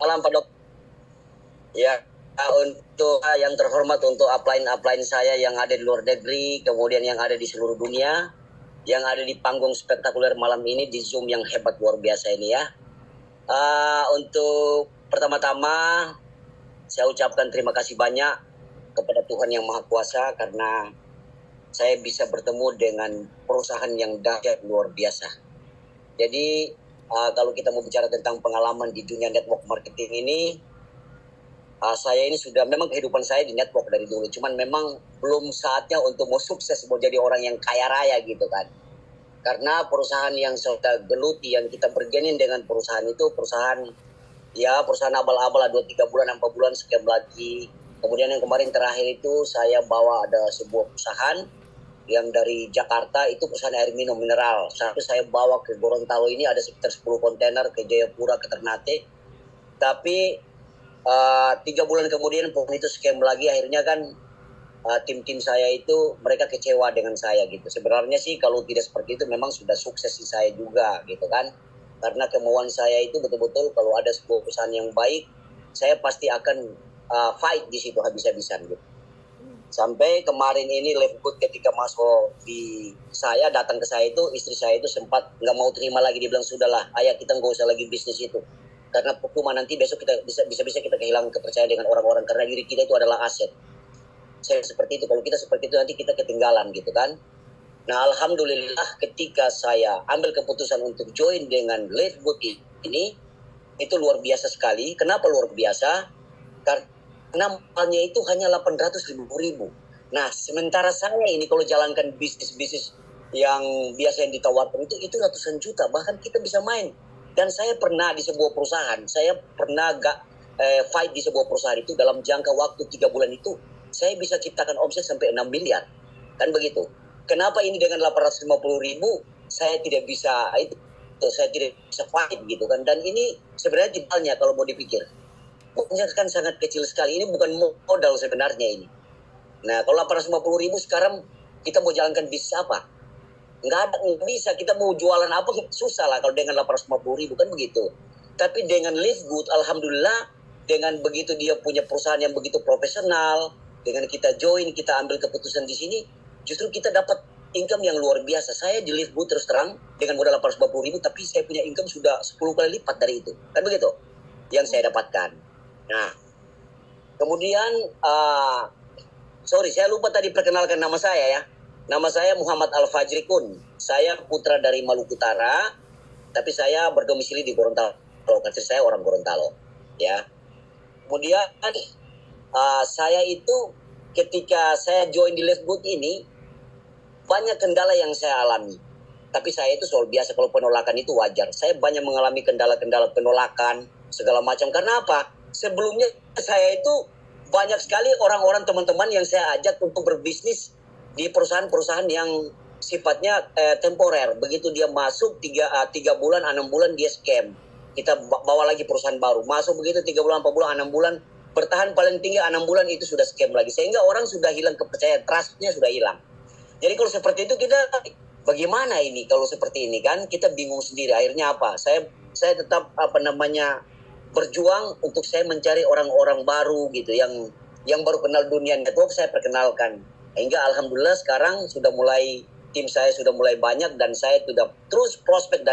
Malam Pak Dok. Ya, untuk yang terhormat untuk upline saya yang ada di luar negeri, kemudian yang ada di seluruh dunia, yang ada di panggung spektakuler malam ini di Zoom yang hebat luar biasa ini ya. Untuk pertama-tama saya ucapkan terima kasih banyak kepada Tuhan Yang Maha Kuasa karena saya bisa bertemu dengan perusahaan yang dahsyat luar biasa. Jadi kalau kita mau bicara tentang pengalaman di dunia network marketing ini, saya ini sudah memang kehidupan saya di network dari dulu, cuman memang belum saatnya untuk mau sukses, mau jadi orang yang kaya raya gitu kan. Karena perusahaan yang saya geluti, yang kita bergenin dengan perusahaan itu, perusahaan abal-abal 2-3 bulan, 4 bulan, sekian lagi. Kemudian yang kemarin terakhir itu saya bawa ada sebuah perusahaan yang dari Jakarta, itu perusahaan air minum mineral. Satu saya bawa ke Gorontalo ini ada sekitar 10 kontainer, ke Jayapura, ke Ternate. Tapi 3 bulan kemudian pun itu scam lagi. Akhirnya kan tim-tim saya itu mereka kecewa dengan saya gitu. Sebenarnya sih kalau tidak seperti itu memang sudah sukses di saya juga gitu kan. Karena kemauan saya itu betul-betul kalau ada sebuah perusahaan yang baik, saya pasti akan fight di situ habis-habisan gitu. Sampai kemarin ini Leftgood ketika masuk di saya, datang ke saya itu, istri saya itu sempat nggak mau terima lagi. Dia bilang, sudahlah ayah, kita nggak usah lagi bisnis itu. Karena percuma nanti besok kita bisa kita kehilangan kepercayaan dengan orang-orang. Karena diri kita itu adalah aset. Saya seperti itu, kalau kita seperti itu nanti kita ketinggalan gitu kan. Nah alhamdulillah ketika saya ambil keputusan untuk join dengan Leftgood ini, itu luar biasa sekali. Kenapa luar biasa? Karena modalnya itu hanya 850.000. Nah, sementara saya ini kalau jalankan bisnis-bisnis yang biasa yang ditawarkan itu ratusan juta, bahkan kita bisa main. Dan saya pernah di sebuah perusahaan, saya pernah fight di sebuah perusahaan itu dalam jangka waktu 3 bulan itu, saya bisa ciptakan omset sampai 6 miliar. Kan begitu. Kenapa ini dengan 850.000 saya tidak bisa saya tidak bisa fight gitu kan. Dan ini sebenarnya tibalnya kalau mau dipikir. Modalnya kan sangat kecil sekali. Ini bukan modal sebenarnya ini. Nah, kalau 850.000 sekarang kita mau jalankan bisnis apa? Nggak bisa. Kita mau jualan apa susah lah kalau dengan 850.000 kan begitu. Tapi dengan Leftgood, alhamdulillah dengan begitu dia punya perusahaan yang begitu profesional, dengan kita join, kita ambil keputusan di sini, justru kita dapat income yang luar biasa. Saya di Leftgood terus terang dengan modal 850.000, tapi saya punya income sudah 10 kali lipat dari itu. Kan begitu yang saya dapatkan. Nah, kemudian saya lupa tadi perkenalkan nama saya ya. Nama saya Muhammad Al-Fajri Kun. Saya putra dari Maluku Utara, tapi saya berdomisili di Gorontalo. Karena saya orang Gorontalo, ya. Kemudian saya itu ketika saya join di Leftgood ini banyak kendala yang saya alami. Tapi saya itu soal biasa, kalau penolakan itu wajar. Saya banyak mengalami kendala-kendala penolakan segala macam. Karena apa? Sebelumnya saya itu banyak sekali orang-orang teman-teman yang saya ajak untuk berbisnis di perusahaan-perusahaan yang sifatnya temporer. Begitu dia masuk 3 bulan, 6 bulan dia scam. Kita bawa lagi perusahaan baru. Masuk begitu 3 bulan, 4 bulan, 6 bulan. Bertahan paling tinggi 6 bulan itu sudah scam lagi. Sehingga orang sudah hilang kepercayaan, trustnya sudah hilang. Jadi kalau seperti itu kita bagaimana ini kalau seperti ini kan? Kita bingung sendiri. Akhirnya apa? Saya tetap berjuang untuk saya mencari orang-orang baru gitu yang baru kenal dunia network, saya perkenalkan. Hingga alhamdulillah sekarang tim saya sudah mulai banyak dan saya sudah terus prospek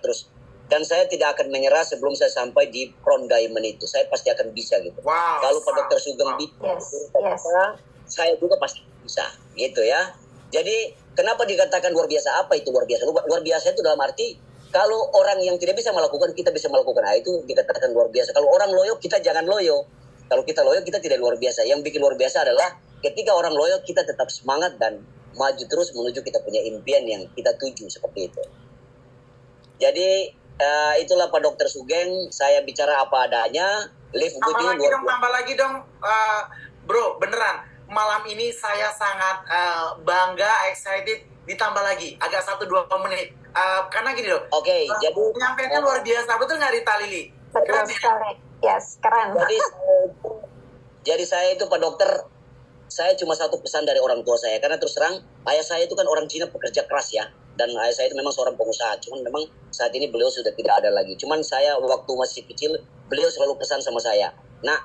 terus. Dan saya tidak akan menyerah sebelum saya sampai di crown diamond itu. Saya pasti akan bisa gitu. Wow. Kalau Pak Dr. Sugeng bisa, saya juga pasti bisa gitu ya. Jadi kenapa dikatakan luar biasa? Apa itu luar biasa? Luar biasa itu dalam arti kalau orang yang tidak bisa melakukan, kita bisa melakukan. Nah, itu dikatakan luar biasa. Kalau orang loyo, kita jangan loyo. Kalau kita loyo, kita tidak luar biasa. Yang bikin luar biasa adalah ketika orang loyo, kita tetap semangat dan maju terus menuju kita punya impian yang kita tuju seperti itu. Jadi itulah Pak Dr. Sugeng. Saya bicara apa adanya. Tambah lagi dong, bro. Beneran. Malam ini saya sangat bangga, excited. Ditambah lagi agak 1-2 menit. Karena gini loh. Oke, jadi penyampaiannya luar biasa, betul nggak Rita Lili? Betul sekali. Yes, keren. Jadi saya itu Pak Dokter, saya cuma satu pesan dari orang tua saya. Karena terus terang, ayah saya itu kan orang Cina pekerja keras ya. dan ayah saya itu memang seorang pengusaha. Cuman memang saat ini beliau sudah tidak ada lagi. Cuman saya waktu masih kecil, beliau selalu pesan sama saya, "Nak,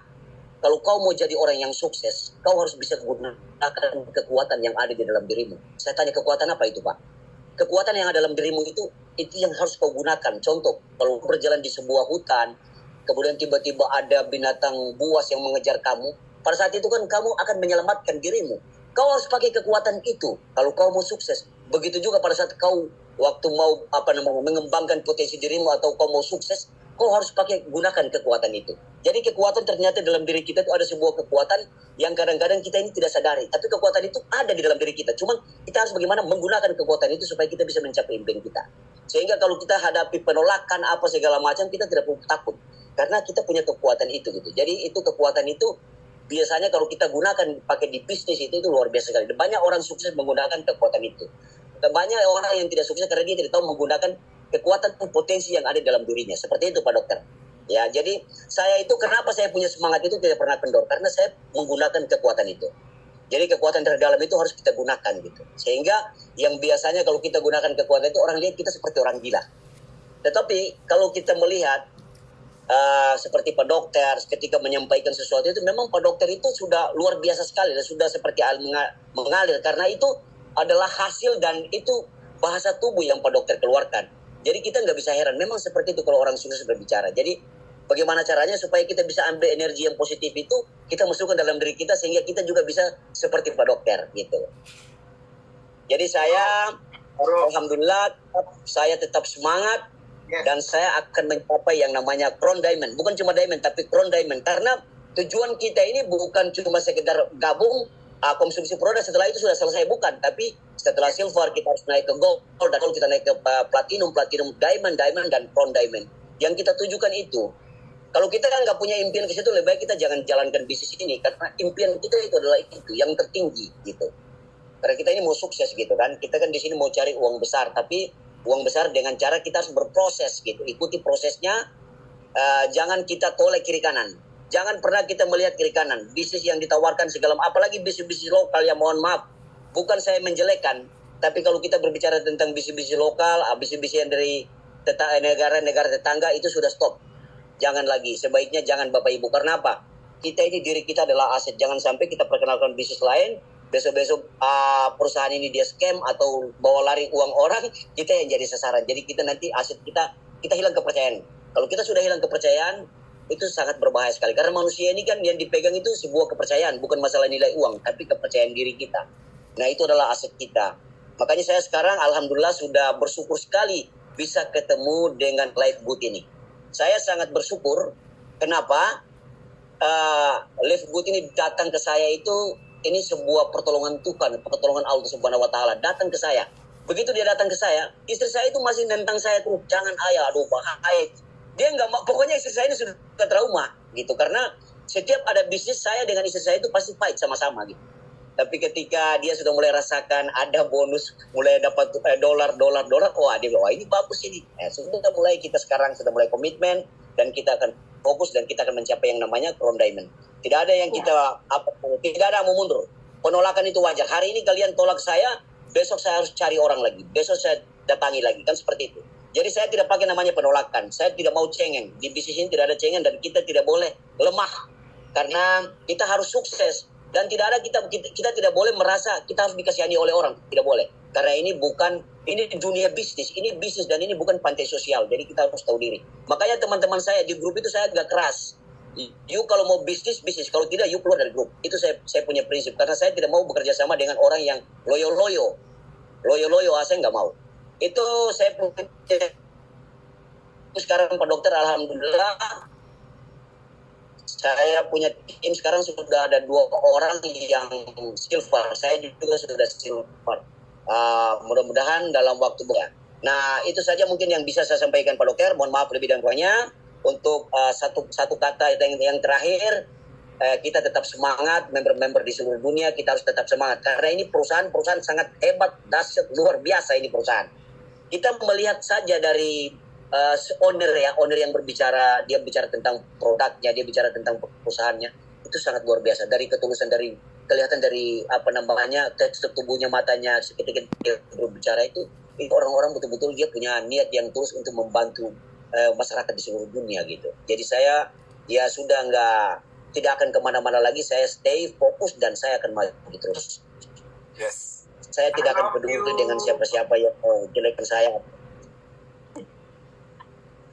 kalau kau mau jadi orang yang sukses, kau harus bisa menggunakan kekuatan yang ada di dalam dirimu." Saya tanya, kekuatan apa itu, Pak? Kekuatan yang ada dalam dirimu itu yang harus kau gunakan. Contoh, kalau berjalan di sebuah hutan, kemudian tiba-tiba ada binatang buas yang mengejar kamu, pada saat itu kan kamu akan menyelamatkan dirimu. Kau harus pakai kekuatan itu kalau kau mau sukses. Begitu juga pada saat kau waktu mau mengembangkan potensi dirimu atau kau mau sukses, kau harus gunakan kekuatan itu. Jadi kekuatan ternyata dalam diri kita itu ada sebuah kekuatan yang kadang-kadang kita ini tidak sadari. Tapi kekuatan itu ada di dalam diri kita. Cuma kita harus bagaimana menggunakan kekuatan itu supaya kita bisa mencapai impian kita. Sehingga kalau kita hadapi penolakan apa segala macam, kita tidak perlu takut. Karena kita punya kekuatan itu gitu. Jadi itu kekuatan itu biasanya kalau kita gunakan pakai di bisnis itu luar biasa sekali. Banyak orang sukses menggunakan kekuatan itu. Dan banyak orang yang tidak sukses karena dia tidak tahu menggunakan kekuatan potensi yang ada dalam dirinya. Seperti itu Pak Dokter. Ya, jadi saya itu kenapa saya punya semangat itu tidak pernah kendor, karena saya menggunakan kekuatan itu. Jadi kekuatan terdalam itu harus kita gunakan gitu. Sehingga yang biasanya kalau kita gunakan kekuatan itu orang lihat kita seperti orang gila. Tetapi kalau kita melihat seperti Pak Dokter ketika menyampaikan sesuatu itu memang Pak Dokter itu sudah luar biasa sekali dan sudah seperti mengalir, karena itu adalah hasil dan itu bahasa tubuh yang Pak Dokter keluarkan. Jadi kita nggak bisa heran, memang seperti itu kalau orang sukses berbicara. Jadi bagaimana caranya supaya kita bisa ambil energi yang positif itu kita masukkan dalam diri kita sehingga kita juga bisa seperti Pak Dokter gitu. Jadi saya alhamdulillah saya tetap semangat. Dan saya akan mencapai yang namanya Crown Diamond. Bukan cuma Diamond, tapi Crown Diamond. Karena tujuan kita ini bukan cuma sekedar gabung konsumsi produk setelah itu sudah selesai. Bukan. Tapi setelah silver kita harus naik ke gold. Dan kalau kita naik ke platinum, diamond, dan Crown Diamond. Yang kita tujukan itu. Kalau kita kan nggak punya impian ke situ, lebih baik kita jangan jalankan bisnis ini. Karena impian kita itu adalah itu, yang tertinggi gitu. Karena kita ini mau sukses gitu kan. Kita kan di sini mau cari uang besar. Tapi uang besar dengan cara kita harus berproses gitu, ikuti prosesnya, jangan kita tolak kiri kanan, jangan pernah kita melihat kiri kanan. Bisnis yang ditawarkan segala, apalagi bisnis lokal yang mohon maaf, bukan saya menjelekkan, tapi kalau kita berbicara tentang bisnis lokal, bisnis yang dari negara-negara tetangga itu sudah stop, jangan lagi, sebaiknya jangan Bapak Ibu. Karena apa? Kita ini diri kita adalah aset, jangan sampai kita perkenalkan bisnis lain. Besok-besok perusahaan ini dia scam atau bawa lari uang orang, kita yang jadi sasaran. Jadi kita nanti aset kita hilang kepercayaan. Kalau kita sudah hilang kepercayaan, itu sangat berbahaya sekali. Karena manusia ini kan yang dipegang itu sebuah kepercayaan, bukan masalah nilai uang, tapi kepercayaan diri kita. Nah itu adalah aset kita. Makanya saya sekarang alhamdulillah sudah bersyukur sekali bisa ketemu dengan Life Good ini. Saya sangat bersyukur. Kenapa? Life Good ini datang ke saya itu, ini sebuah pertolongan Tuhan, pertolongan Allah Subhanahu wa taala datang ke saya. Begitu dia datang ke saya, istri saya itu masih nentang saya tuh, "Jangan ayah, aduh bahaya." Dia enggak mau, pokoknya istri saya ini sudah trauma gitu, karena setiap ada bisnis saya dengan istri saya itu pasti fight sama-sama gitu. Tapi ketika dia sudah mulai rasakan ada bonus, mulai dapat dolar, dia bilang, "Wah, ini bagus ini." Sudah mulai kita sekarang sudah mulai komitmen dan kita akan fokus dan kita akan mencapai yang namanya Crown Diamond. Tidak ada yang kita tidak ada mau mundur. Penolakan itu wajar. Hari ini kalian tolak saya, besok saya harus cari orang lagi. Besok saya datangi lagi, kan seperti itu. Jadi saya tidak pakai namanya penolakan. Saya tidak mau cengeng. Di bisnis ini tidak ada cengeng dan kita tidak boleh lemah. Karena kita harus sukses dan tidak ada kita tidak boleh merasa kita harus dikasihani oleh orang. Tidak boleh. Karena ini dunia bisnis. Ini bisnis dan ini bukan pantai sosial. Jadi kita harus tahu diri. Makanya teman-teman saya di grup itu saya agak keras. You kalau mau bisnis, kalau tidak you keluar dari grup. Itu saya punya prinsip. Karena saya tidak mau bekerja sama dengan orang yang loyo-loyo, saya nggak mau. Itu saya punya. Sekarang Pak Dokter alhamdulillah saya punya tim sekarang sudah ada 2 orang yang silver. Saya juga sudah silver. Mudah-mudahan dalam waktu bulan. Nah itu saja mungkin yang bisa saya sampaikan Pak Dokter. Mohon maaf lebih dan kurangnya. Untuk satu kata yang terakhir, kita tetap semangat, member-member di seluruh dunia kita harus tetap semangat karena ini perusahaan sangat hebat, dahsyat, luar biasa ini perusahaan. Kita melihat saja dari owner yang berbicara, dia bicara tentang produknya, dia bicara tentang perusahaannya, itu sangat luar biasa. Dari ketulusan, kelihatan dari tekstur tubuhnya, matanya ketika dia berbicara itu itu orang-orang betul-betul dia punya niat yang tulus untuk membantu masyarakat di seluruh dunia gitu. Jadi saya ya sudah tidak akan kemana-mana lagi, saya stay fokus dan saya akan maju terus. Yes. Saya tidak akan peduli dengan siapa-siapa yang mau jelekkan saya.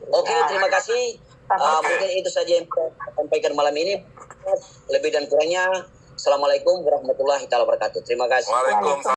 Oke, terima kasih. Mungkin itu saja yang saya sampaikan malam ini. Lebih dan kurangnya, Assalamualaikum warahmatullahi wabarakatuh. Terima kasih. Waalaikumsalam.